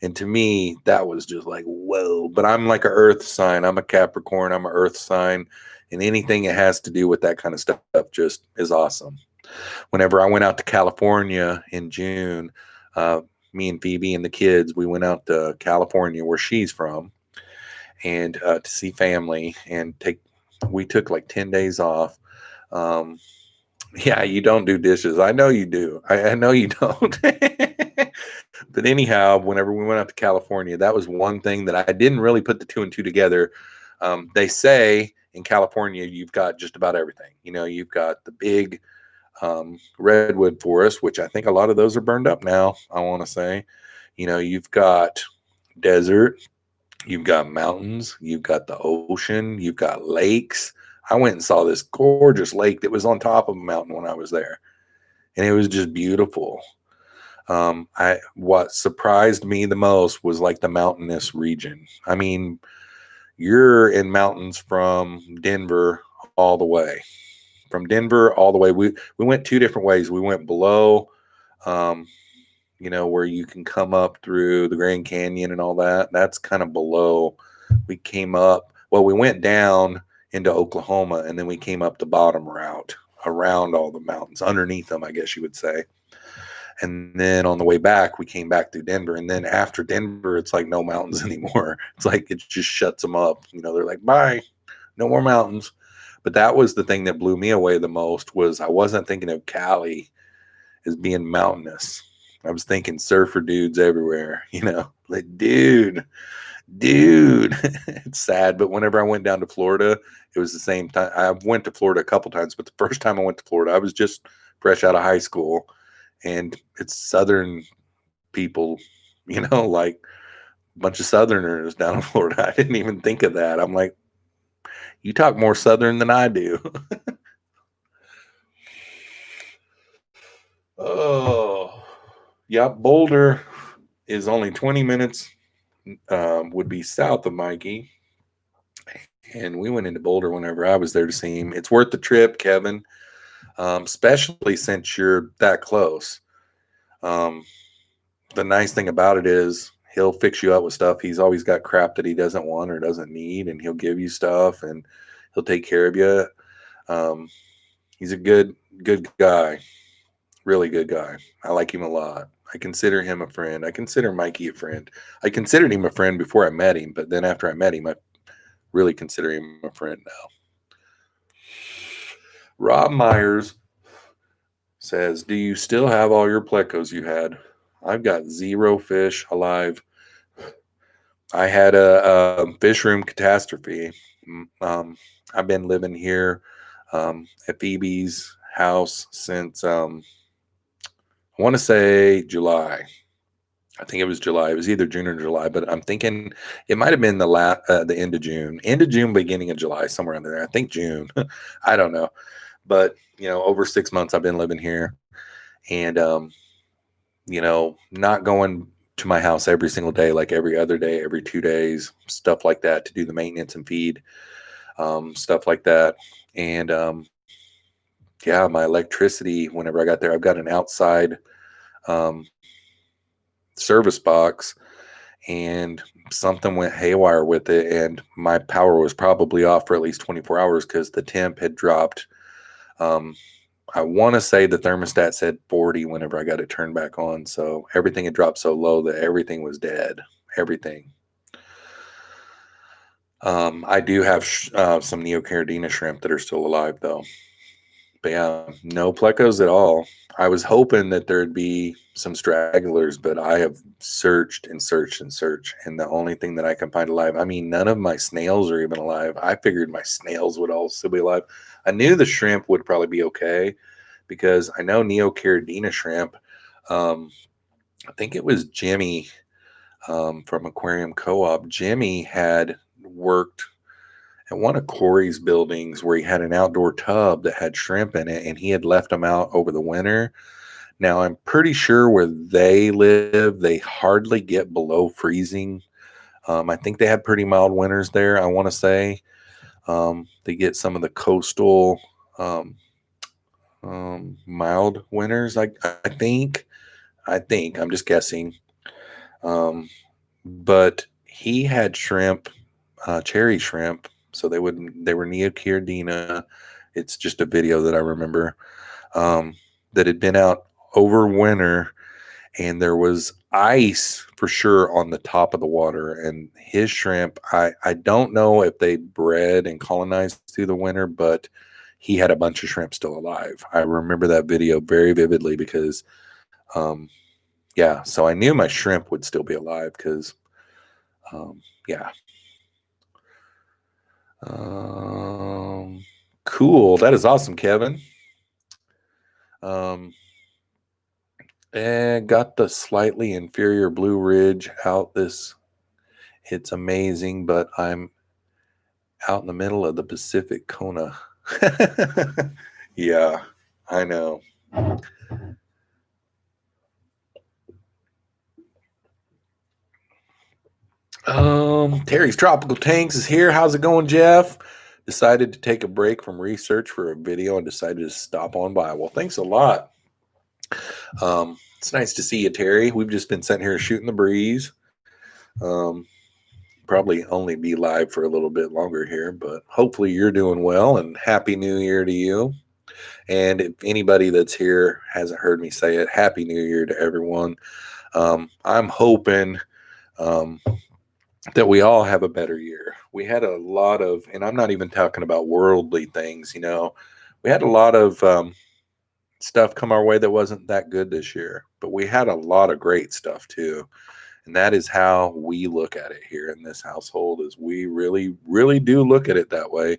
And to me, that was just like, whoa. But I'm like an earth sign. I'm a Capricorn. I'm an earth sign. And anything that has to do with that kind of stuff just is awesome. Whenever I went out to California in June, me and Phoebe and the kids, we went out to California where she's from and to see family and we took like 10 days off. Yeah, you don't do dishes. I know you do. I know you don't. But anyhow, whenever we went out to California, that was one thing that I didn't really put the two and two together. They say in California, you've got just about everything. You've got the big redwood forest, which I think a lot of those are burned up now, I want to say. You've got desert, you've got mountains, you've got the ocean, you've got lakes. I went and saw this gorgeous lake that was on top of a mountain when I was there, and it was just beautiful. What surprised me the most was like the mountainous region. I mean, you're in mountains from Denver all the way. From Denver all the way. We went two different ways. We went below, where you can come up through the Grand Canyon and all that. That's kind of below. We came up. Well, we went down into Oklahoma, and then we came up the bottom route around all the mountains, underneath them, I guess you would say. And then on the way back, we came back through Denver. And then after Denver, it's like no mountains anymore. It's like it just shuts them up. They're like, bye, no more mountains. But that was the thing that blew me away the most was I wasn't thinking of Cali as being mountainous. I was thinking surfer dudes everywhere, like, dude, it's sad. But whenever I went down to Florida, it was the same time. I went to Florida a couple times, but the first time I went to Florida, I was just fresh out of high school, and it's Southern people, like a bunch of Southerners down in Florida. I didn't even think of that. I'm like, you talk more Southern than I do. Oh, yeah. Boulder is only 20 minutes, would be south of Mikey. And we went into Boulder whenever I was there to see him. It's worth the trip, Kevin, especially since you're that close. The nice thing about it is he'll fix you up with stuff. He's always got crap that he doesn't want or doesn't need, and he'll give you stuff, and he'll take care of you. He's a good guy, really good guy. I like him a lot. I consider him a friend. I consider Mikey a friend. I considered him a friend before I met him, but then after I met him, I really consider him a friend now. Rob Myers says, do you still have all your plecos you had? I've got 0 fish alive. I had a fish room catastrophe. I've been living here at Phoebe's house since I want to say July. I think it was July. It was either June or July, but I'm thinking it might have been the end of June, beginning of July, somewhere in there. I think June. I don't know. But, over 6 months I've been living here, and, not going to my house every single day, like every other day, every 2 days, stuff like that to do the maintenance and feed. stuff like that. And yeah, my electricity, whenever I got there, I've got an outside um, service box, and something went haywire with it, and my power was probably off for at least 24 hours because the temp had dropped. I want to say the thermostat said 40 whenever I got it turned back on. So everything had dropped so low that everything was dead. Everything. I do have some Neocaridina shrimp that are still alive, though. But yeah, no plecos at all. I was hoping that there'd be some stragglers, but I have searched and searched and searched, and the only thing that I can find alive, I mean, none of my snails are even alive. I figured my snails would all still be alive. I knew the shrimp would probably be okay because I know Neocaridina shrimp. I think it was Jimmy from Aquarium Co-op. Jimmy had worked at one of Corey's buildings where he had an outdoor tub that had shrimp in it, and he had left them out over the winter. Now, I'm pretty sure where they live, they hardly get below freezing. I think they have pretty mild winters there, I want to say. They get some of the coastal mild winters, I think. I'm just guessing. But he had shrimp, cherry shrimp. So they were Neocaridina. It's just a video that I remember that had been out over winter, and there was ice for sure on the top of the water. And his shrimp, I don't know if they bred and colonized through the winter, but he had a bunch of shrimp still alive. I remember that video very vividly because, yeah, so I knew my shrimp would still be alive because, yeah. Cool. That is awesome, Kevin. And got the slightly inferior Blue Ridge out it's amazing, but I'm out in the middle of the Pacific Kona. Yeah, I know. Terry's Tropical Tanks is here. How's it going, Jeff? Decided to take a break from research for a video and decided to stop on by. Well, thanks a lot. It's nice to see you, Terry. We've just been sitting here shooting the breeze. Probably only be live for a little bit longer here, but hopefully you're doing well, and Happy New Year to you. And if anybody that's here hasn't heard me say it, Happy New Year to everyone. I'm hoping that we all have a better year. We had a lot of, and I'm not even talking about worldly things, we had a lot of stuff come our way that wasn't that good this year, but we had a lot of great stuff too. And that is how we look at it here in this household, is we really, really do look at it that way.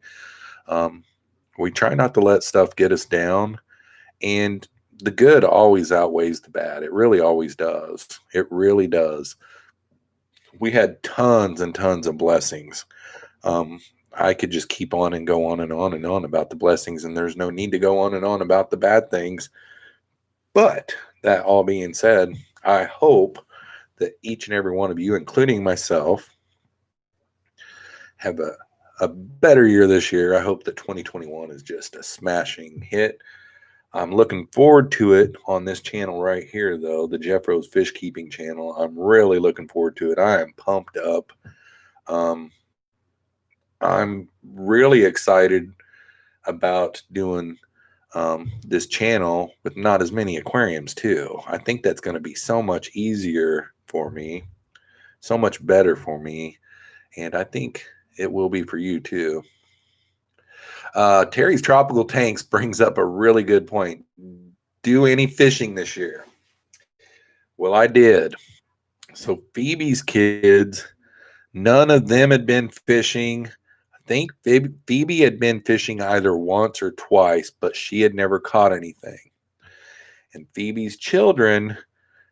We try not to let stuff get us down, and the good always outweighs the bad. It really always does. It really does. We had tons and tons of blessings. I could just keep on and go on and on and on about the blessings, and there's no need to go on and on about the bad things. But that all being said, I hope that each and every one of you, including myself, have a better year this year. I hope that 2021 is just a smashing hit. I'm looking forward to it on this channel right here, though, the Jeffroz FishKeeping channel. I'm really looking forward to it. I am pumped up. I'm really excited about doing this channel with not as many aquariums, too. I think that's going to be so much easier for me, so much better for me, and I think it will be for you, too. Terry's Tropical Tanks brings up a really good point. Do any fishing this year? Well, I did. So Phoebe's kids, none of them had been fishing. I think Phoebe had been fishing either once or twice, but she had never caught anything. And Phoebe's children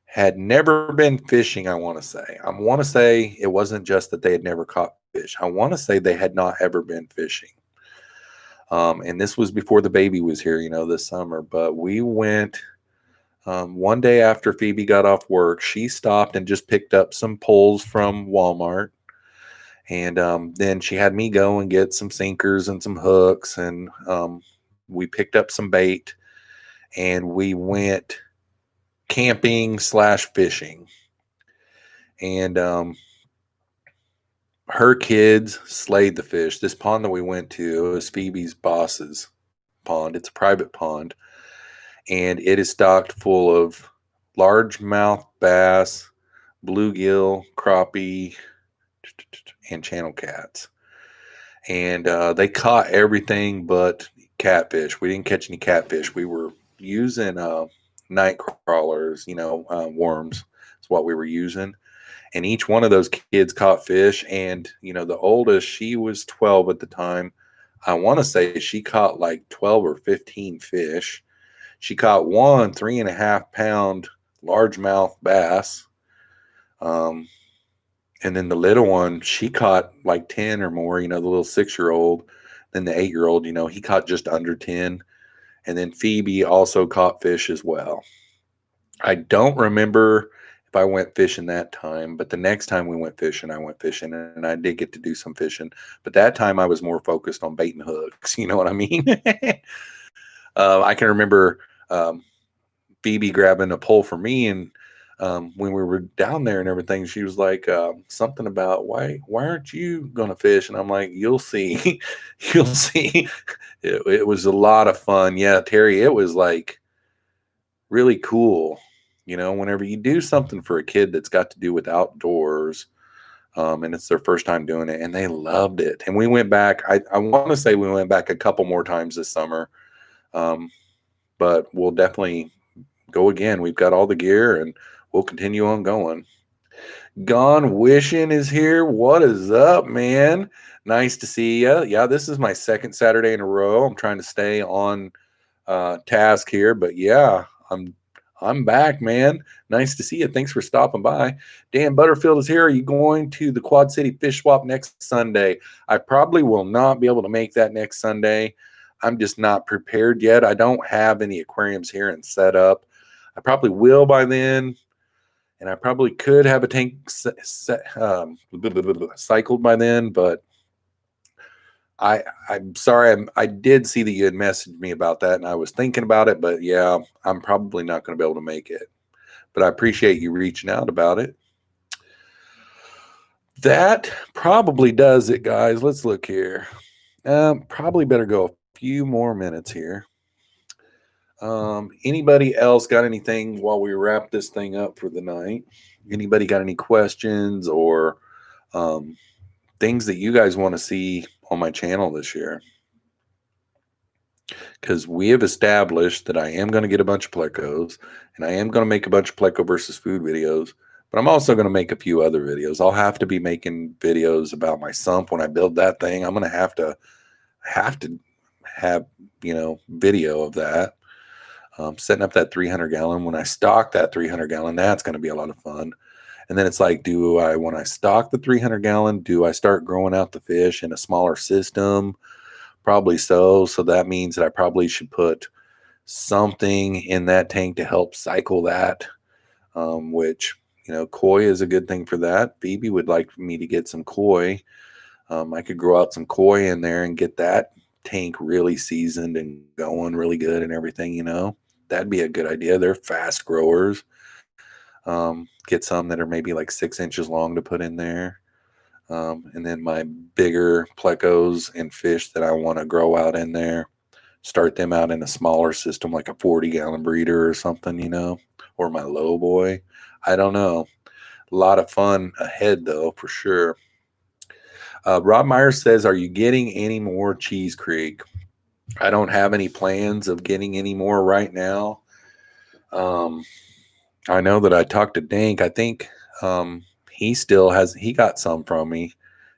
had never been fishing, I want to say. I want to say it wasn't just that they had never caught fish. I want to say they had not ever been fishing. And this was before the baby was here, this summer. But we went one day after Phoebe got off work. She stopped and just picked up some poles from Walmart. And then she had me go and get some sinkers and some hooks, and we picked up some bait, and we went camping / fishing. And her kids slayed the fish. This pond that we went to is Phoebe's boss's pond. It's a private pond, and it is stocked full of largemouth bass, bluegill, crappie, and channel cats. And they caught everything but catfish. We didn't catch any catfish. We were using night crawlers, worms. That's what we were using. And each one of those kids caught fish. And, the oldest, she was 12 at the time. I want to say she caught like 12 or 15 fish. She caught one 3.5 pound largemouth bass. And then the little one, she caught like 10 or more, the little 6-year-old. Then the 8-year-old, he caught just under 10. And then Phoebe also caught fish as well. I don't remember if I went fishing that time, but the next time we went fishing, I went fishing, and I did get to do some fishing. But that time I was more focused on bait and hooks. You know what I mean? I can remember Phoebe grabbing a pole for me, and when we were down there and everything, she was like something about why aren't you gonna fish? And I'm like, you'll see. You'll see. It was a lot of fun. Yeah, Terry, it was like really cool, whenever you do something for a kid that's got to do with outdoors, and it's their first time doing it, and they loved it. And we went back, I want to say we went back a couple more times this summer, but we'll definitely go again. We've got all the gear, and we'll continue on going. Gone Wishing is here. What is up, man? Nice to see you. Yeah, this is my second Saturday in a row. I'm trying to stay on task here, but yeah, I'm back, man. Nice to see you. Thanks for stopping by. Dan Butterfield is here. Are you going to the Quad City Fish Swap next Sunday? I probably will not be able to make that next Sunday. I'm just not prepared yet. I don't have any aquariums here and set up. I probably will by then, and I probably could have a tank cycled by then, but I'm sorry. I did see that you had messaged me about that, and I was thinking about it, but yeah, I'm probably not going to be able to make it. But I appreciate you reaching out about it. That probably does it, guys. Let's look here. Probably better go a few more minutes here. Anybody else got anything while we wrap this thing up for the night? Anybody got any questions or things that you guys want to see on my channel this year? Because we have established that I am going to get a bunch of plecos, and I am going to make a bunch of pleco versus food videos, but I'm also going to make a few other videos. I'll have to be making videos about my sump when I build that thing. I'm going to have video of that. Setting up that 300 gallon. When I stock that 300 gallon, that's going to be a lot of fun. And then it's like, when I stock the 300 gallon, do I start growing out the fish in a smaller system? Probably so. So that means that I probably should put something in that tank to help cycle that, which, koi is a good thing for that. Phoebe would like me to get some koi. I could grow out some koi in there and get that tank really seasoned and going really good and everything, That'd be a good idea. They're fast growers. Get some that are maybe like 6 inches long to put in there. And then my bigger plecos and fish that I want to grow out in there, start them out in a smaller system, like a 40-gallon breeder or something, or my low boy. I don't know. A lot of fun ahead, though, for sure. Rob Myers says, are you getting any more Cheese Creek? I don't have any plans of getting any more right now. I know that I talked to Dink. I think he got some from me,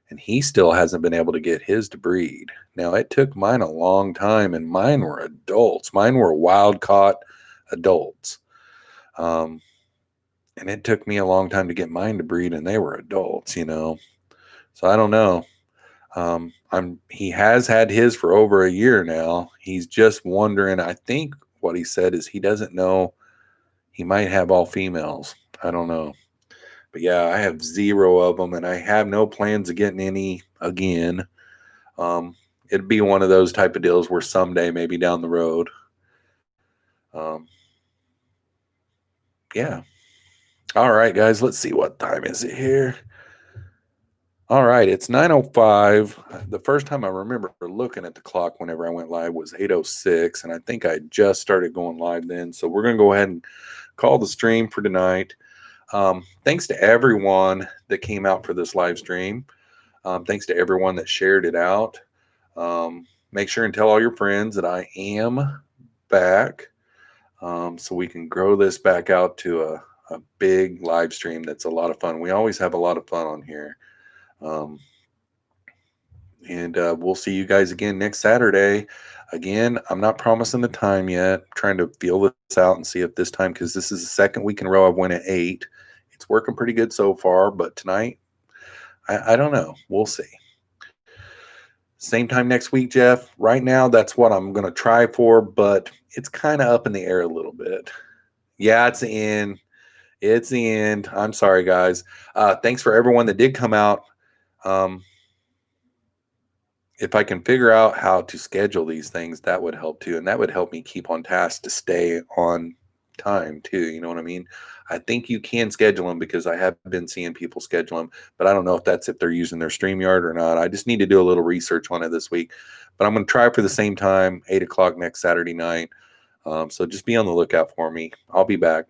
and he still hasn't been able to get his to breed. Now, it took mine a long time, and mine were adults. Mine were wild-caught adults. And it took me a long time to get mine to breed, and they were adults, So I don't know. He has had his for over a year now. He's just wondering. I think what he said is he doesn't know. He might have all females. I don't know. But yeah, I have 0 of them, and I have no plans of getting any again. It'd be one of those type of deals where someday, maybe down the road. Yeah. All right, guys, let's see, what time is it here? All right, it's 9:05. The first time I remember looking at the clock whenever I went live was 8:06, and I think I just started going live then. So we're going to go ahead and call the stream for tonight. Thanks to everyone that came out for this live stream. Thanks to everyone that shared it out. Make sure and tell all your friends that I am back, so we can grow this back out to a big live stream that's a lot of fun. We always have a lot of fun on here. And we'll see you guys again next Saturday. Again, I'm not promising the time yet. I'm trying to feel this out and see if this time, because this is the second week in a row I've went at 8. It's working pretty good so far, but tonight, I don't know. We'll see. Same time next week, Jeff. Right now, that's what I'm going to try for, but it's kind of up in the air a little bit. Yeah, it's the end. It's the end. I'm sorry, guys. Thanks for everyone that did come out. If I can figure out how to schedule these things, that would help too. And that would help me keep on task to stay on time too. You know what I mean? I think you can schedule them, because I have been seeing people schedule them, but I don't know if that's if they're using their StreamYard or not. I just need to do a little research on it this week, but I'm going to try for the same time, 8 o'clock next Saturday night. So just be on the lookout for me. I'll be back.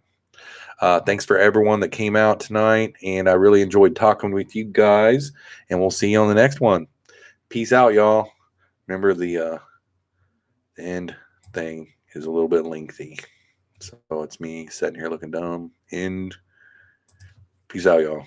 Thanks for everyone that came out tonight, and I really enjoyed talking with you guys, and we'll see you on the next one. Peace out, y'all. Remember, the end thing is a little bit lengthy. So it's me sitting here looking dumb. End. Peace out, y'all.